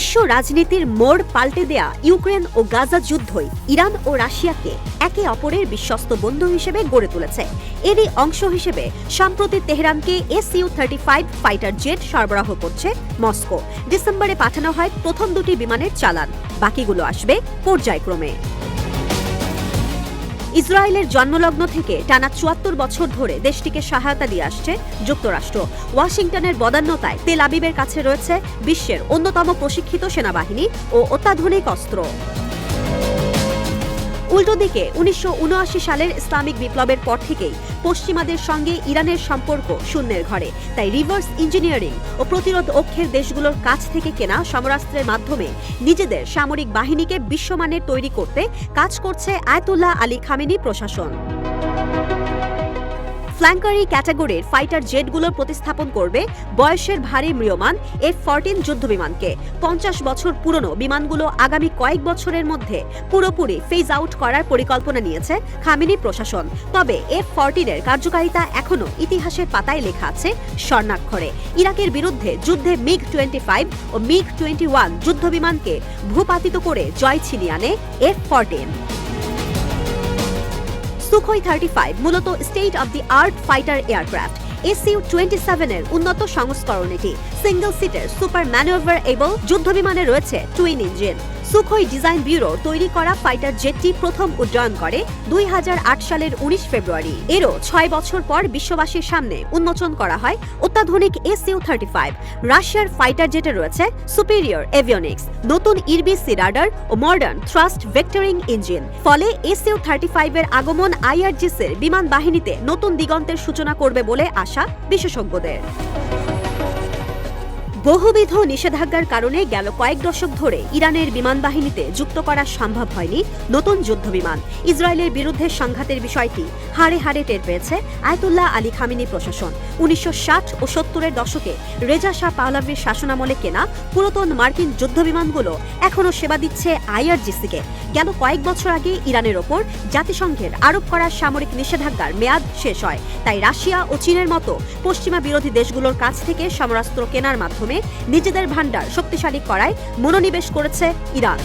বিশ্ব রাজনীতির মোড় পাল্টে দেয়া ইউক্রেন ও গাজা যুদ্ধই ইরান ও রাশিয়াকে একে অপরের বিশ্বস্ত বন্ধু হিসেবে গড়ে তুলেছে। এরই অংশ হিসেবে সম্প্রতি তেহরানকে Su-35 ফাইটার জেট সরবরাহ করছে মস্কো। ডিসেম্বরে পাঠানো হয় প্রথম দুটি বিমানের চালান, বাকিগুলো আসবে পর্যায়ক্রমে। ইসরায়েলের জন্মলগ্ন থেকে টানা ৭৪ বছর ধরে দেশটিকে সহায়তা দিয়ে আসছে যুক্তরাষ্ট্র। ওয়াশিংটনের বদান্যতায় তেল আবিবের কাছে রয়েছে বিশ্বের অন্যতম প্রশিক্ষিত সেনাবাহিনী ও অত্যাধুনিক অস্ত্র। উল্টো দিকে ১৯৭৯ সালের ইসলামিক বিপ্লবের পর থেকেই পশ্চিমাদের সঙ্গে ইরানের সম্পর্ক শূন্যের ঘরে। তাই রিভার্স ইঞ্জিনিয়ারিং ও প্রতিরোধ অক্ষের দেশগুলোর কাছ থেকে কেনা সমরাস্ত্রের মাধ্যমে নিজেদের সামরিক বাহিনীকে বিশ্বমানের তৈরি করতে কাজ করছে আয়াতুল্লাহ আলী খামেনি প্রশাসন। ফ্ল্যাঙ্কারি ক্যাটাগরির ফাইটার জেটগুলোর প্রতিস্থাপন করবে বয়সের ভারী ম্রিয়মান F-14 যুদ্ধবিমানকে। ৫০ বছর পুরনো বিমানগুলো আগামী কয়েক বছরের মধ্যে পুরোপুরি ফেজ আউট করার পরিকল্পনা নিয়েছে খামেনি প্রশাসন। তবে F-14 এর কার্যকারিতা এখনও ইতিহাসের পাতায় লেখা আছে স্বর্ণাক্ষরে। ইরাকের বিরুদ্ধে যুদ্ধে MiG-25 ও MiG-21 যুদ্ধবিমানকে ভূপাতিত করে জয় ছিনিয়ে আনে F-14। সুখোই 35 মূলত state of the art fighter aircraft. Su-27 এর উন্নত সংস্করণ এটি। সিঙ্গল সিটের সুপার ম্যানুভারেবল যুদ্ধবিমানে রয়েছে twin engine. Sukhoi design bureau তৈরি করা ফাইটার জেটটি প্রথম উড্ডয়ন করে ২০০৮ সালের ১৯ ফেব্রুয়ারি। এরও ৬ বছর পর বিশ্ববাসীর সামনে উন্মোচন করা হয় অত্যাধুনিক Su-35। রাশিয়ার ফাইটার জেটে রয়েছে সুপিরিয়র এভিওনিক্স, নতুন ইরবিসি রাডার ও মডার্ন থ্রাস্ট ভেক্টরিং ইঞ্জিন। ফলে Su-35 এর আগমন IRGC-র বিমান বাহিনীতে নতুন দিগন্তের সূচনা করবে বলে আশা বিশেষজ্ঞদের। বহুবিধ নিষেধাজ্ঞার কারণে গেল কয়েক দশক ধরে ইরানের বিমান বাহিনীতে যুক্ত করা সম্ভব হয়নি নতুন যুদ্ধবিমান। ইসরায়েলের বিরুদ্ধে সংঘাতের বিষয়টি হাড়ে হাড়ে টের পেয়েছে আয়াতুল্লাহ আলী খামেনি প্রশাসন। ১৯৬০ ও ৭০-এর দশকে রেজা শাহ পাহলাভির শাসনামলে কেনা পুরাতন মার্কিন যুদ্ধবিমানগুলো এখনও সেবা দিচ্ছে IRGC-কে। গেল কয়েক বছর আগে ইরানের ওপর জাতিসংঘের আরোপ করা সামরিক নিষেধাজ্ঞার মেয়াদ শেষ হয়। তাই রাশিয়া ও চীনের মতো পশ্চিমা বিরোধী দেশগুলোর কাছ থেকে সমরাস্ত্র কেনার মাধ্যমে নিজেদের ভান্ডার শক্তিশালী করায় মনোনিবেশ করেছে ইরান।